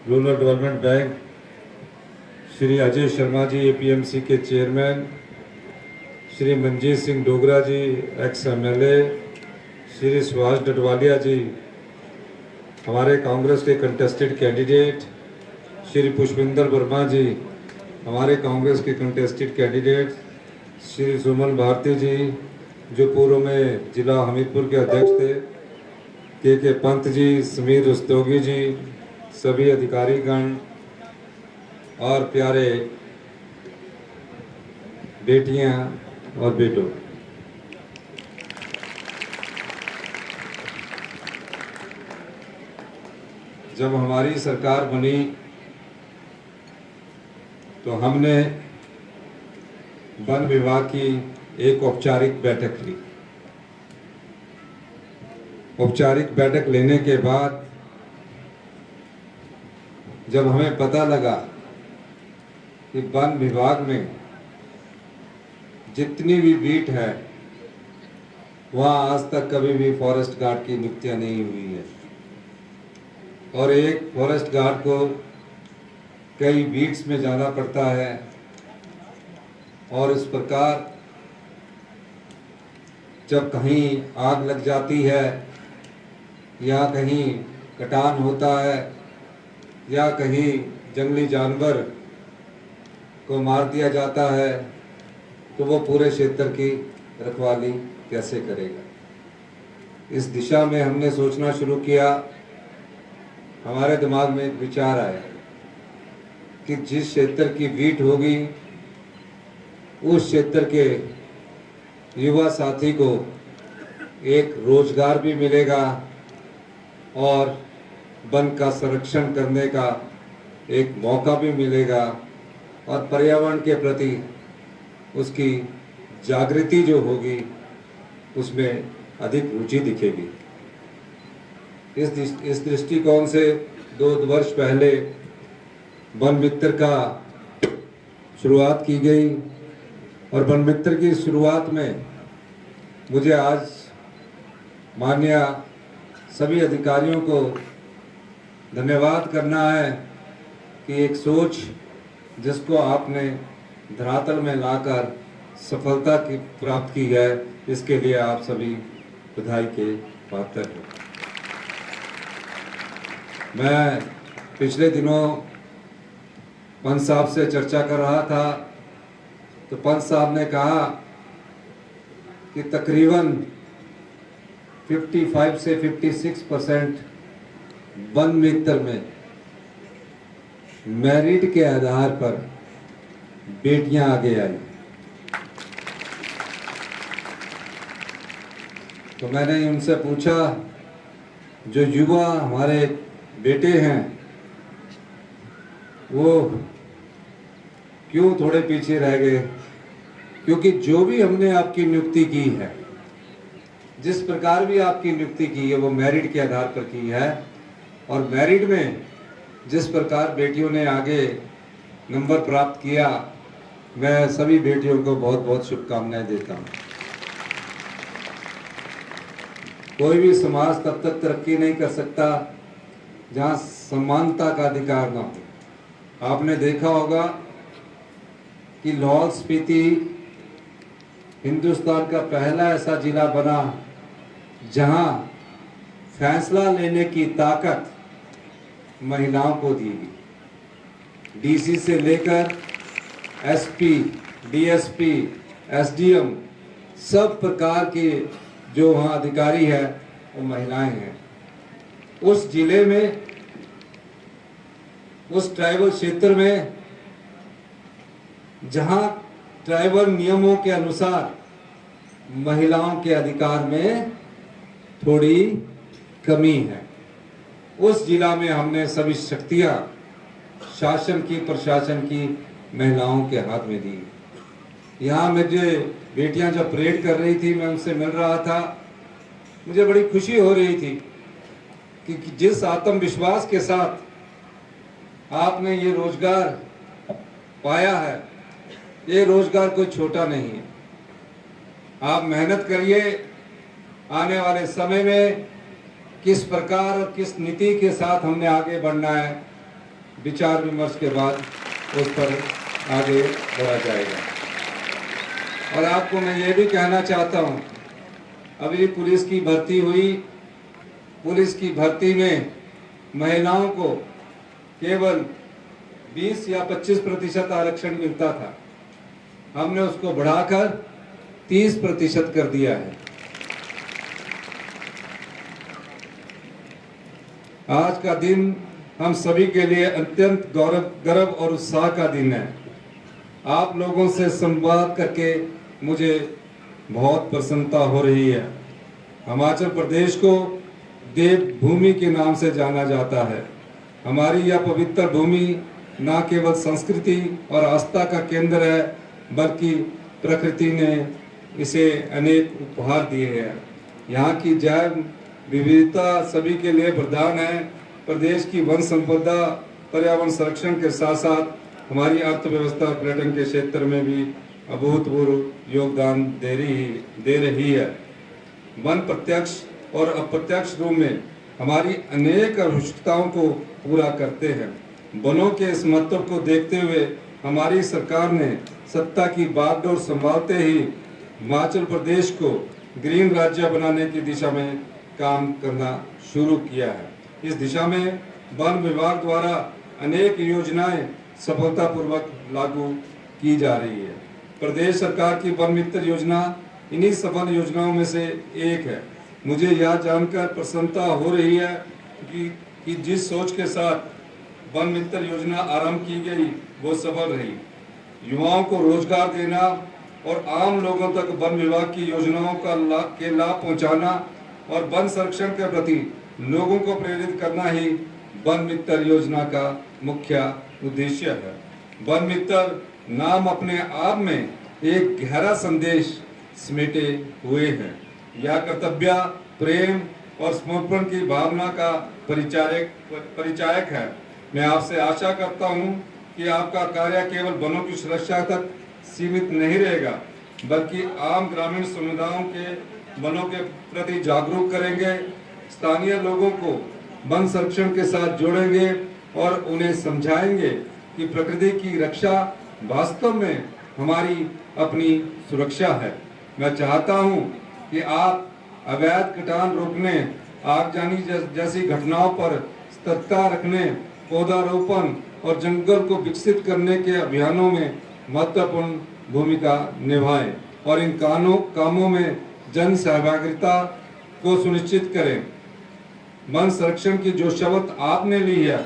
Rural development bank, Shri Ajay Sharma ji APMC के chairman, Shri Manjeet Singh Dogra ji ex MLA, Shri Subhash Dadwalia ji हमारे कांग्रेस के कंटेस्टेड कैंडिडेट, श्री पुष्पिंदर वर्मा जी हमारे कांग्रेस के कंटेस्टेड कैंडिडेट, श्री सुमन भारती जी जो पूर्व में जिला हमीरपुर के अध्यक्ष थे, के पंत जी, समीर रस्तोगी जी, सभी अधिकारीगण और प्यारे बेटियां और बेटों, जब हमारी सरकार बनी तो हमने वन विभाग की एक औपचारिक बैठक ली। औपचारिक बैठक लेने के बाद जब हमें पता लगा कि वन विभाग में जितनी भी बीट है वहाँ आज तक कभी भी फॉरेस्ट गार्ड की नियुक्तियां नहीं हुई है और एक फॉरेस्ट गार्ड को कई बीट्स में जाना पड़ता है और इस प्रकार जब कहीं आग लग जाती है या कहीं कटान होता है या कहीं जंगली जानवर को मार दिया जाता है तो वो पूरे क्षेत्र की रखवाली कैसे करेगा। इस दिशा में हमने सोचना शुरू किया। हमारे दिमाग में एक विचार आया कि जिस क्षेत्र की बीट होगी उस क्षेत्र के युवा साथी को एक रोजगार भी मिलेगा और वन का संरक्षण करने का एक मौका भी मिलेगा और पर्यावरण के प्रति उसकी जागृति जो होगी उसमें अधिक रुचि दिखेगी। इस दृष्टिकोण से 2 वर्ष पहले वन मित्र का शुरुआत की गई और वन मित्र की शुरुआत में मुझे आज माननीय सभी अधिकारियों को धन्यवाद करना है कि एक सोच जिसको आपने धरातल में लाकर सफलता की प्राप्त की है, इसके लिए आप सभी बधाई के पात्र हैं। मैं पिछले दिनों पंत साहब से चर्चा कर रहा था तो पंत साहब ने कहा कि तकरीबन 55 से 56% वन मित्र में मेरिट के आधार पर बेटियां आगे आई। तो मैंने उनसे पूछा जो युवा हमारे बेटे हैं वो क्यों थोड़े पीछे रह गए, क्योंकि जो भी हमने आपकी नियुक्ति की है, जिस प्रकार भी आपकी नियुक्ति की है वो मेरिट के आधार पर की है और मेरिट में जिस प्रकार बेटियों ने आगे नंबर प्राप्त किया, मैं सभी बेटियों को बहुत बहुत शुभकामनाएं देता हूं। कोई भी समाज तब तक तरक्की नहीं कर सकता जहां समानता का अधिकार ना हो। आपने देखा होगा कि लाहौल स्पीति हिंदुस्तान का पहला ऐसा जिला बना जहां फैसला लेने की ताकत महिलाओं को दी गई। डीसी से लेकर एसपी, डीएसपी, एसडीएम सब प्रकार के जो वहाँ अधिकारी है वो महिलाएं हैं। उस जिले में, उस ट्राइबल क्षेत्र में जहाँ ट्राइबल नियमों के अनुसार महिलाओं के अधिकार में थोड़ी कमी है, उस जिला में हमने सभी शक्तियां शासन की, प्रशासन की महिलाओं के हाथ में दी। यहाँ मुझे बेटियां जब परेड कर रही थी, मैं उनसे मिल रहा था, मुझे बड़ी खुशी हो रही थी कि जिस आत्मविश्वास के साथ आपने ये रोजगार पाया है, ये रोजगार कोई छोटा नहीं है। आप मेहनत करिए, आने वाले समय में किस प्रकार और किस नीति के साथ हमने आगे बढ़ना है विचार विमर्श के बाद उस पर आगे बढ़ा जाएगा। और आपको मैं ये भी कहना चाहता हूँ, अभी पुलिस की भर्ती हुई, पुलिस की भर्ती में महिलाओं को केवल 20 या 25% आरक्षण मिलता था। हमने उसको बढ़ाकर 30% कर दिया है। आज का दिन हम सभी के लिए अत्यंत गर्व और उत्साह का दिन है। आप लोगों से संवाद करके मुझे बहुत प्रसन्नता हो रही है। हिमाचल प्रदेश को देवभूमि के नाम से जाना जाता है। हमारी यह पवित्र भूमि न केवल संस्कृति और आस्था का केंद्र है, बल्कि प्रकृति ने इसे अनेक उपहार दिए हैं। यहाँ की जैव विविधता सभी के लिए वरदान है। प्रदेश की वन संपदा, पर्यावरण संरक्षण के साथ साथ हमारी अर्थव्यवस्था और पर्यटन के क्षेत्र में भी अभूतपूर्व योगदान दे रही है। वन प्रत्यक्ष और अप्रत्यक्ष रूप में हमारी अनेक आवश्यकताओं को पूरा करते हैं। वनों के इस महत्व को देखते हुए हमारी सरकार ने सत्ता की बागडोर संभालते ही हिमाचल प्रदेश को ग्रीन राज्य बनाने की दिशा में काम करना शुरू किया है। इस दिशा में वन विभाग द्वारा अनेक योजनाएं सफलतापूर्वक लागू की जा रही है। प्रदेश सरकार की वन मित्र योजना इन्हीं सफल योजनाओं में से एक है। मुझे यह जानकर प्रसन्नता हो रही है कि जिस सोच के साथ वन मित्र योजना आरंभ की गई वो सफल रही। युवाओं को रोजगार देना और आम लोगों तक वन विभाग की योजनाओं का लाभ पहुंचाना और वन संरक्षण के प्रति लोगों को प्रेरित करना ही वन मित्र योजना का मुख्य उद्देश्य है। वन मित्र नाम अपने आप में एक गहरा संदेश समेटे हुए हैं। यह कर्तव्य, प्रेम और समर्पण की भावना का परिचायक है। मैं आपसे आशा करता हूं कि आपका कार्य केवल वनों की सुरक्षा तक सीमित नहीं रहेगा, बल्कि आम ग्रामीण समुदायों के वनों के प्रति जागरूक करेंगे, स्थानीय लोगों को वन संरक्षण के साथ जोड़ेंगे और उन्हें समझाएंगे कि प्रकृति की रक्षा वास्तव में हमारी अपनी सुरक्षा है। मैं चाहता हूं कि आप अवैध कटान रोकने, आगजनी जैसी घटनाओं पर सतर्कता रखने, पौधारोपण और जंगल को विकसित करने के अभियानों में महत्वपूर्ण भूमिका निभाएं और इन कामों में जन सहभागिता को सुनिश्चित करें। वन संरक्षण की जो शपथ आपने ली है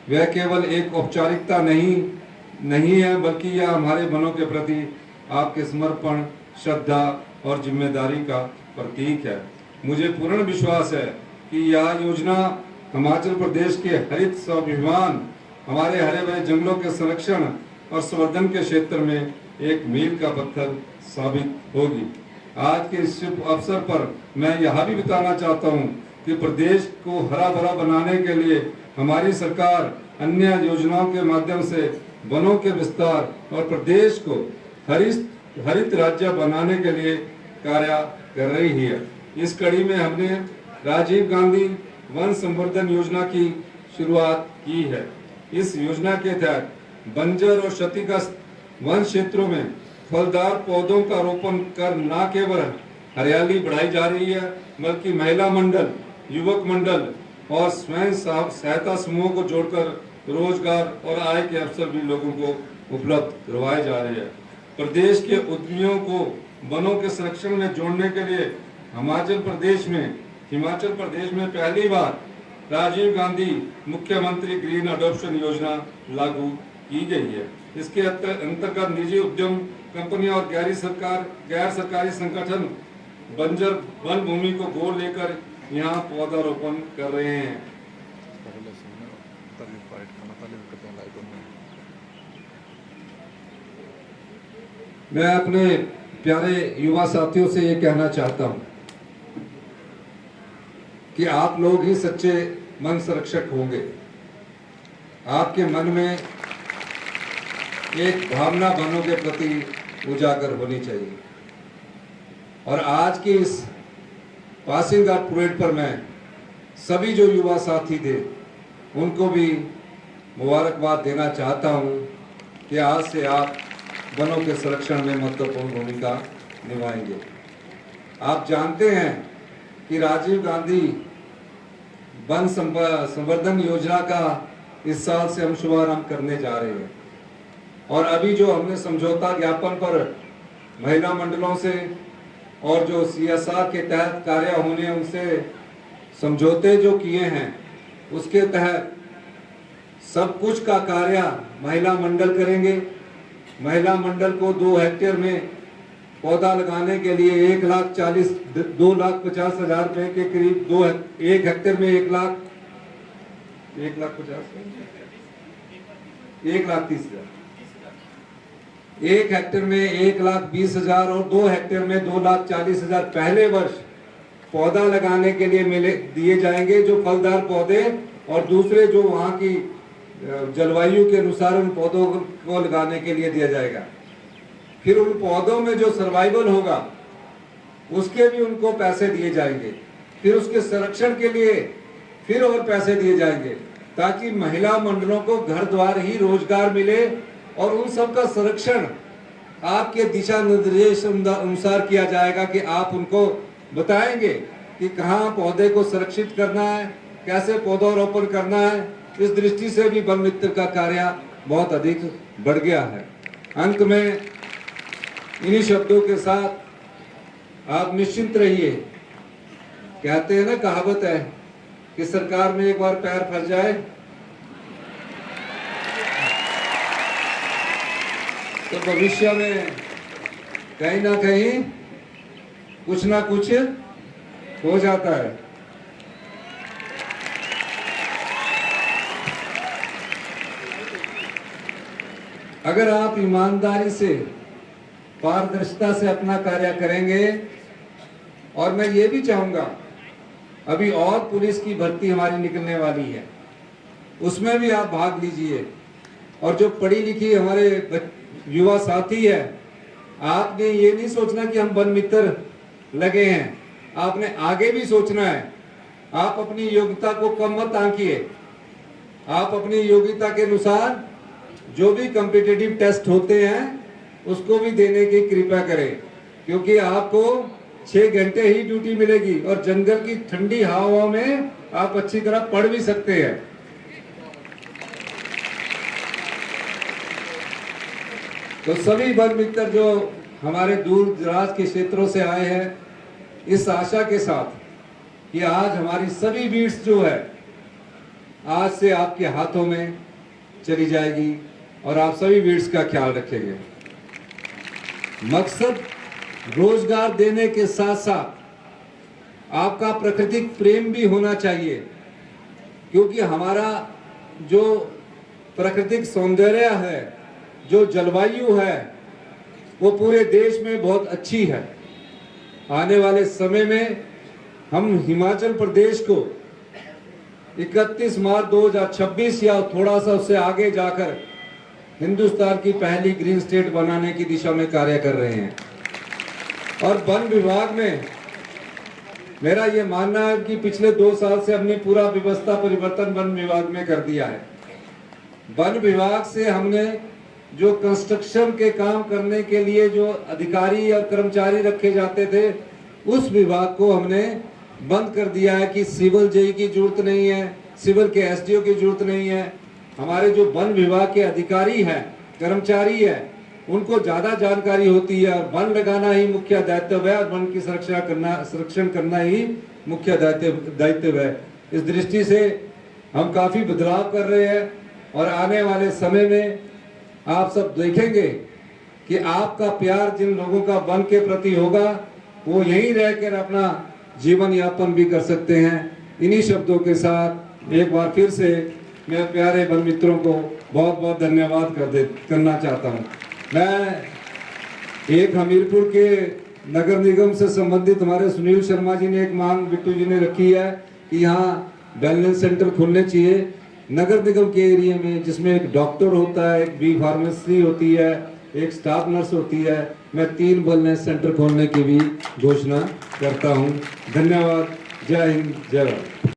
वह केवल एक औपचारिकता नहीं है, बल्कि यह हमारे वनों के प्रति आपके समर्पण, श्रद्धा और जिम्मेदारी का प्रतीक है। मुझे पूर्ण विश्वास है कि यह योजना हिमाचल प्रदेश के हरित स्वाभिमान, हमारे हरे भरे जंगलों के संरक्षण और संवर्धन के क्षेत्र में एक मील का पत्थर साबित होगी। आज के इस शुभ अवसर पर मैं यह भी बताना चाहता हूं कि प्रदेश को हरा भरा बनाने के लिए हमारी सरकार अन्य योजनाओं के माध्यम से वनों के विस्तार और प्रदेश को हरित राज्य बनाने के लिए कार्य कर रही है। इस कड़ी में हमने राजीव गांधी वन संवर्धन योजना की शुरुआत की है। इस योजना के तहत बंजर और क्षतिग्रस्त वन क्षेत्रों में फलदार पौधों का रोपण कर न केवल हरियाली बढ़ाई जा रही है, बल्कि महिला मंडल, युवक मंडल और स्वयं सहायता समूहों को जोड़कर रोजगार और आय के अवसर भी लोगों को उपलब्ध करवाए जा रहे हैं। प्रदेश के उद्यमियों को वनों के संरक्षण में जोड़ने के लिए हिमाचल प्रदेश में पहली बार राजीव गांधी मुख्यमंत्री ग्रीन अडॉप्शन योजना लागू की गई है। इसके अंतर्गत निजी उद्यम कंपनियां और गैर सरकारी संगठन बंजर वन भूमि को गोद लेकर यहाँ पौधारोपण कर रहे हैं। मैं अपने प्यारे युवा साथियों से ये कहना चाहता हूँ कि आप लोग ही सच्चे वन संरक्षक होंगे। आपके मन में एक भावना वनों के प्रति उजागर होनी चाहिए। और आज की इस पासिंग आउट परेड पर मैं सभी जो युवा साथी थे उनको भी मुबारकबाद देना चाहता हूँ कि आज से आप वनों के संरक्षण में महत्वपूर्ण भूमिका निभाएंगे। आप जानते हैं कि राजीव गांधी वन संवर्धन योजना का इस साल से हम शुभारंभ करने जा रहे हैं और अभी जो हमने समझौता ज्ञापन पर महिला मंडलों से और जो CSR के तहत कार्य होने उनसे समझौते जो किए हैं उसके तहत सब कुछ का कार्य महिला मंडल करेंगे। महिला मंडल को 2 हेक्टेयर में पौधा लगाने के लिए 2,50,000 रुपए के करीब 1 हेक्टेयर में 1,30,000 1 हेक्टेयर में 1,20,000 और 2 हेक्टेयर में 2,40,000 पहले वर्ष पौधा लगाने के लिए दिए जाएंगे, जो फलदार पौधे, और दूसरे जो वहाँ की जलवायु के अनुसार उन पौधों को लगाने के लिए दिया जाएगा। फिर उन पौधों में जो सर्वाइवल होगा उसके भी उनको पैसे दिए जाएंगे। फिर उसके संरक्षण के लिए फिर और पैसे दिए जाएंगे ताकि महिला मंडलों को घर द्वार ही रोजगार मिले और उन सब का संरक्षण आपके दिशा निर्देश अनुसार किया जाएगा कि आप उनको बताएंगे कि कहाँ पौधे को सुरक्षित करना है, कैसे पौधारोपण करना है। इस दृष्टि से भी वन मित्र का कार्य बहुत अधिक बढ़ गया है। अंत में इन्हीं शब्दों के साथ आप निश्चिंत रहिए। कहते हैं ना, कहावत है कि सरकार में एक बार पैर फंस जाए तो भविष्य में कहीं ना कहीं कुछ ना कुछ हो जाता है। अगर आप ईमानदारी से, पारदर्शिता से अपना कार्य करेंगे, और मैं ये भी चाहूंगा अभी और पुलिस की भर्ती हमारी निकलने वाली है, उसमें भी आप भाग लीजिए। और जो पढ़ी लिखी हमारे युवा साथी है, आपने ये नहीं सोचना कि हम वन मित्र लगे हैं, आपने आगे भी सोचना है। आप अपनी योग्यता को कम मत आंकिए। आप अपनी योग्यता के अनुसार जो भी कॉम्पिटिटिव टेस्ट होते हैं उसको भी देने की कृपा करें, क्योंकि आपको 6 घंटे ही ड्यूटी मिलेगी और जंगल की ठंडी हवा में आप अच्छी तरह पढ़ भी सकते हैं। तो सभी वन मित्र जो हमारे दूर दराज के क्षेत्रों से आए हैं, इस आशा के साथ कि आज हमारी सभी बीट्स जो है आज से आपके हाथों में चली जाएगी और आप सभी बीट्स का ख्याल रखेंगे। मकसद रोजगार देने के साथ साथ आपका प्राकृतिक प्रेम भी होना चाहिए, क्योंकि हमारा जो प्राकृतिक सौंदर्य है, जो जलवायु है, वो पूरे देश में बहुत अच्छी है। आने वाले समय में हम हिमाचल प्रदेश को 31 मार्च 2026 या थोड़ा सा उससे आगे जाकर हिंदुस्तान की पहली ग्रीन स्टेट बनाने की दिशा में कार्य कर रहे हैं। और वन विभाग में मेरा ये मानना है कि पिछले 2 साल से हमने पूरा व्यवस्था परिवर्तन वन विभाग में कर दिया है। वन विभाग से हमने जो कंस्ट्रक्शन के काम करने के लिए जो अधिकारी और कर्मचारी रखे जाते थे, उस विभाग को हमने बंद कर दिया है कि सिविल जेई की जरूरत नहीं है, सिविल के एसडीओ की जरूरत नहीं है। हमारे जो वन विभाग के अधिकारी हैं, कर्मचारी हैं, उनको ज्यादा जानकारी होती है और वन लगाना ही मुख्य दायित्व है और वन की संरक्षण करना ही मुख्य दायित्व है। इस दृष्टि से हम काफी बदलाव कर रहे हैं और आने वाले समय में आप सब देखेंगे कि आपका प्यार जिन लोगों का वन के प्रति होगा, वो यहीं रहकर अपना जीवन यापन भी कर सकते हैं। इन्हीं शब्दों के साथ एक बार फिर से मैं प्यारे वन मित्रों को बहुत बहुत धन्यवाद करना चाहता हूँ। मैं एक हमीरपुर के नगर निगम से संबंधित हमारे सुनील शर्मा जी ने एक मांग बिट्टू जी ने रखी है कि यहाँ वेलनेस सेंटर खुलने चाहिए नगर निगम के एरिया में, जिसमें एक डॉक्टर होता है, एक बी फार्मेसी होती है, एक स्टाफ नर्स होती है। मैं 3 वेलनेस सेंटर खोलने की भी घोषणा करता हूँ। धन्यवाद। जय हिंद, जय भारत।